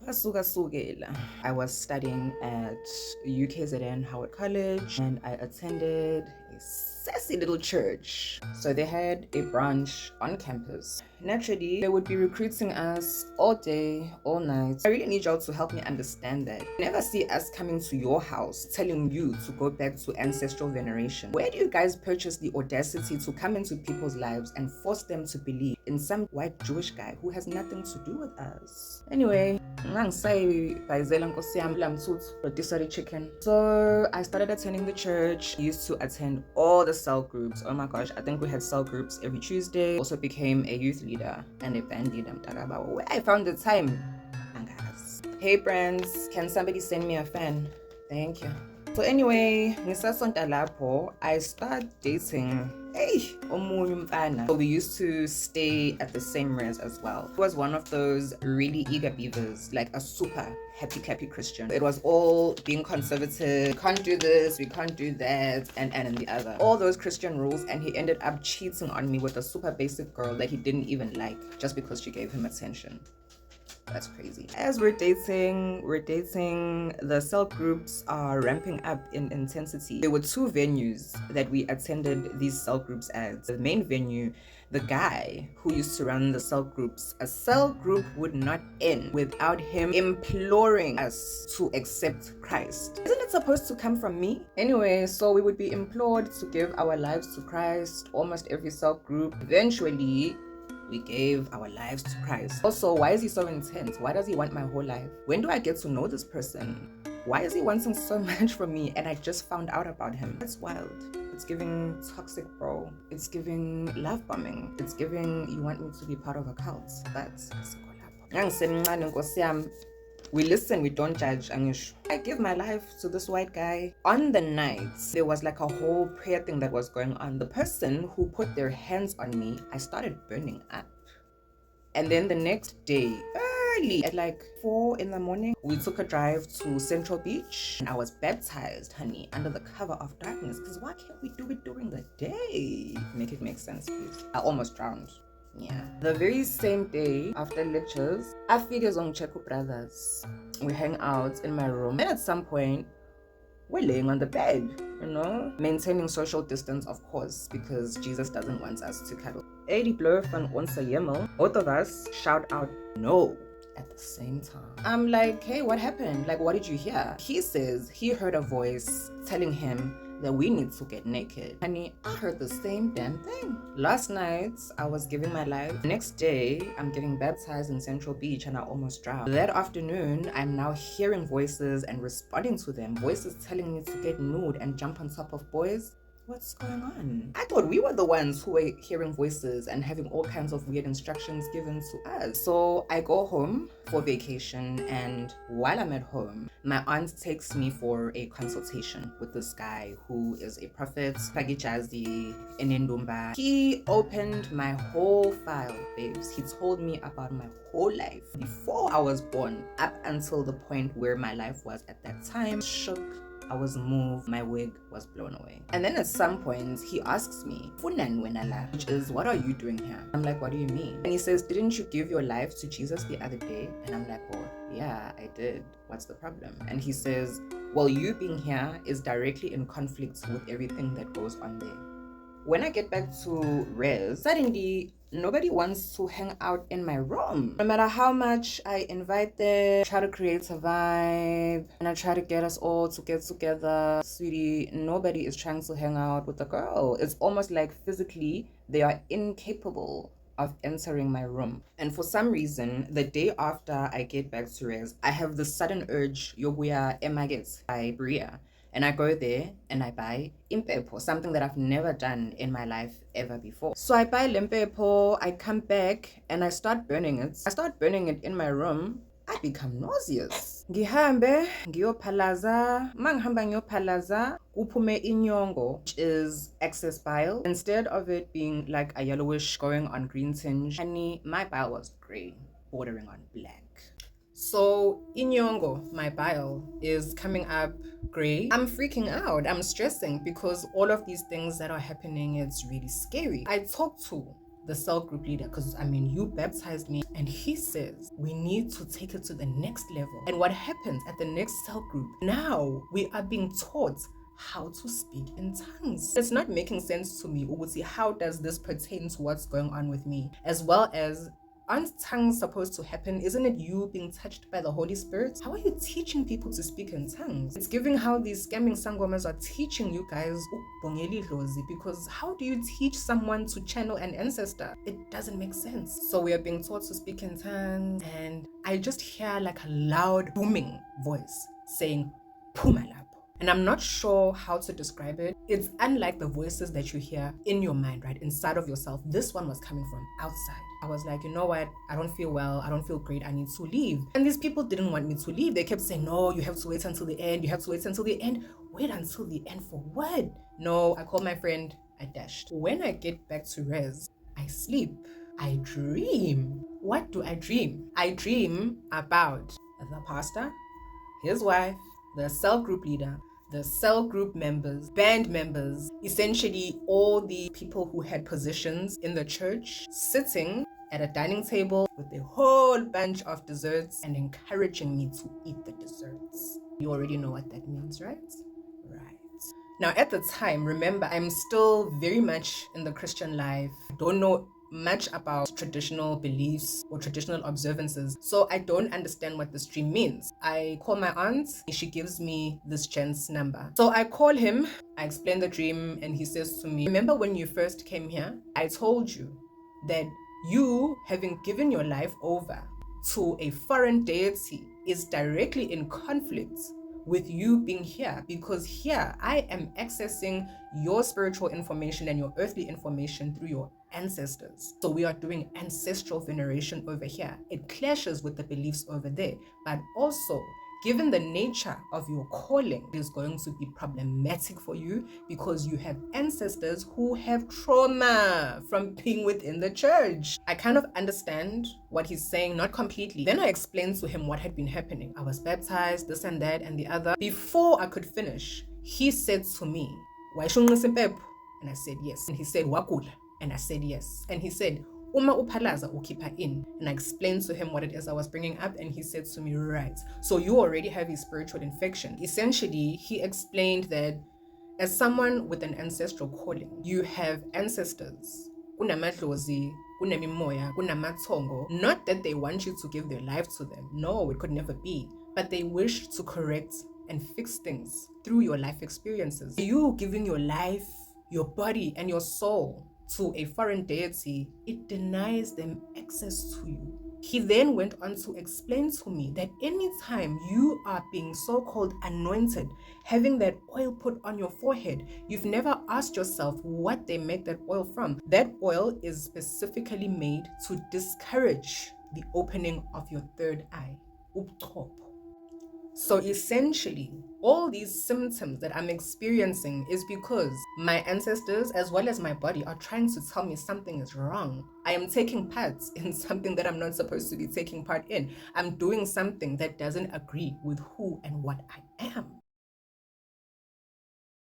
I was studying at UKZN Howard College and I attended a sassy little church. So they had a branch on campus. Naturally, they would be recruiting us all day, all night. I really need y'all to help me understand that. Never see us coming to your house telling you to go back to ancestral veneration. Where do you guys purchase the audacity to come into people's lives and force them to believe in some white Jewish guy who has nothing to do with us? Anyway, chicken. So I started attending the church. I used to attend all the cell groups. Oh my gosh, I think we had cell groups every Tuesday. Also became a youth leader and a band leader. Where I found the time. Hey friends, can somebody send me a fan? Thank you. So anyway, I started dating so we used to stay at the same res as well. He was one of those really eager beavers, like a super happy clappy Christian. It was all being conservative, we can't do this, we can't do that, and the other. All those Christian rules, and he ended up cheating on me with a super basic girl that he didn't even like just because she gave him attention. That's crazy. As we're dating, the cell groups are ramping up in intensity. There were two venues that we attended these cell groups at. The main venue, the guy who used to run the cell groups, a cell group would not end without him imploring us to accept Christ. Isn't it supposed to come from me? Anyway, so we would be implored to give our lives to Christ, almost every cell group. Eventually, we gave our lives to Christ. Also, why is he so intense? Why does he want my whole life? When do I get to know this person? Why is he wanting so much from me and I just found out about him? That's wild. It's giving toxic, bro. It's giving love bombing. It's giving you want me to be part of a cult. That's we listen, we don't judge. I give my life to this white guy. On the night, there was like a whole prayer thing that was going on. The person who put their hands on me, I started burning up. And then the next day, early at like 4 in the morning, we took a drive to Central Beach and I was baptized, honey, under the cover of darkness. Because why can't we do it during the day? Make it make sense, please. I almost drowned. Yeah. The very same day after lectures, I figures on Cheku Brothers. We hang out in my room, and at some point, we're laying on the bed, maintaining social distance, of course, because Jesus doesn't want us to cuddle. Both of us shout out no at the same time. I'm like, hey, what happened? Like, what did you hear? He says he heard a voice telling him that we need to get naked. Honey, I heard the same damn thing. Last night, I was giving my life. Next day, I'm getting baptized in Central Beach and I almost drowned. That afternoon, I'm now hearing voices and responding to them. Voices telling me to get nude and jump on top of boys. What's going on? I thought we were the ones who were hearing voices and having all kinds of weird instructions given to us. So I go home for vacation, and while I'm at home, my aunt takes me for a consultation with this guy who is a prophet, Pagichazi Enendumba. He opened my whole file, babes. He told me about my whole life before I was born, up until the point where my life was at that time. Shook. I was moved, my wig was blown away. And then at some point, he asks me, Funan wenala, which is, what are you doing here? I'm like, what do you mean? And he says, didn't you give your life to Jesus the other day? And I'm like, oh, yeah, I did. What's the problem? And he says, well, you being here is directly in conflict with everything that goes on there. When I get back to res, suddenly nobody wants to hang out in my room. No matter how much I invite them, try to create a vibe, and I try to get us all to get together, sweetie, nobody is trying to hang out with the girl. It's almost like physically they are incapable of entering my room. And for some reason, the day after I get back to res, I have the sudden urge, yoguya emaget by Bria. And I go there and I buy impepo, something that I've never done in my life ever before. So I buy limpepo, I come back and I start burning it. I start burning it in my room. I become nauseous. Ngihambe, ngiyopalaza, mangihamba ngiyopalaza, kuphume inyongo, which is excess bile. Instead of it being like a yellowish going on green tinge, honey, my bile was gray, bordering on black. So inyongo, my bile, is coming up gray. I'm freaking out. I'm stressing because all of these things that are happening, it's really scary. I talk to the cell group leader, because you baptized me, and he says we need to take it to the next level. And what happens at the next cell group? Now we are being taught how to speak in tongues. It's not making sense to me. Uguti, how does this pertain to what's going on with me? As well as, aren't tongues supposed to happen? Isn't it you being touched by the Holy Spirit? How are you teaching people to speak in tongues? It's giving how these scamming sangomas are teaching you guys ukubongela idlozi, because how do you teach someone to channel an ancestor? It doesn't make sense. So we are being taught to speak in tongues, and I just hear like a loud booming voice saying, "Phuma lapho." And I'm not sure how to describe it. It's unlike the voices that you hear in your mind, right? Inside of yourself. This one was coming from outside. I was like, you know what? I don't feel well. I don't feel great. I need to leave. And these people didn't want me to leave. They kept saying, no, you have to wait until the end. You have to wait until the end. Wait until the end for what? No, I called my friend. I dashed. When I get back to res, I sleep. I dream. What do I dream? I dream about the pastor, his wife, the cell group leader, the cell group members, band members, essentially all the people who had positions in the church, sitting at a dining table with a whole bunch of desserts and encouraging me to eat the desserts. You already know what that means, right? Right. Now, at the time, remember, I'm still very much in the Christian life. I don't know much about traditional beliefs or traditional observances, so I don't understand what this dream means. I call my aunt, she gives me this gent's number. So I call him, I explain the dream, and he says to me, remember when you first came here, I told you that you having given your life over to a foreign deity is directly in conflict with you being here, because here I am accessing your spiritual information and your earthly information through your ancestors. So we are doing ancestral veneration over here. It clashes with the beliefs over there, but also given the nature of your calling, it is going to be problematic for you because you have ancestors who have trauma from being within the church. I kind of understand what he's saying, not completely. Then I explained to him what had been happening. I was baptized, this and that and the other. Before I could finish, he said to me, "Waishunqisa impepho?" And I said yes. And he said, "Wakula?" And I said yes. And he said, "Uma uphalaza ukhipha in." And I explained to him what it is I was bringing up, and he said to me, right, so you already have a spiritual infection. Essentially, he explained that as someone with an ancestral calling, you have ancestors, kunamadlozi, kunemimoya, kunamathongo. Not that they want you to give their life to them. No, it could never be. But they wish to correct and fix things through your life experiences. You giving your life, your body, and your soul to a foreign deity, it denies them access to you. He then went on to explain to me that anytime you are being so-called anointed, having that oil put on your forehead, you've never asked yourself what they make that oil from. That oil is specifically made to discourage the opening of your third eye. Ubchopho. So essentially, all these symptoms that I'm experiencing is because my ancestors, as well as my body, are trying to tell me something is wrong. I am taking part in something that I'm not supposed to be taking part in. I'm doing something that doesn't agree with who and what I am.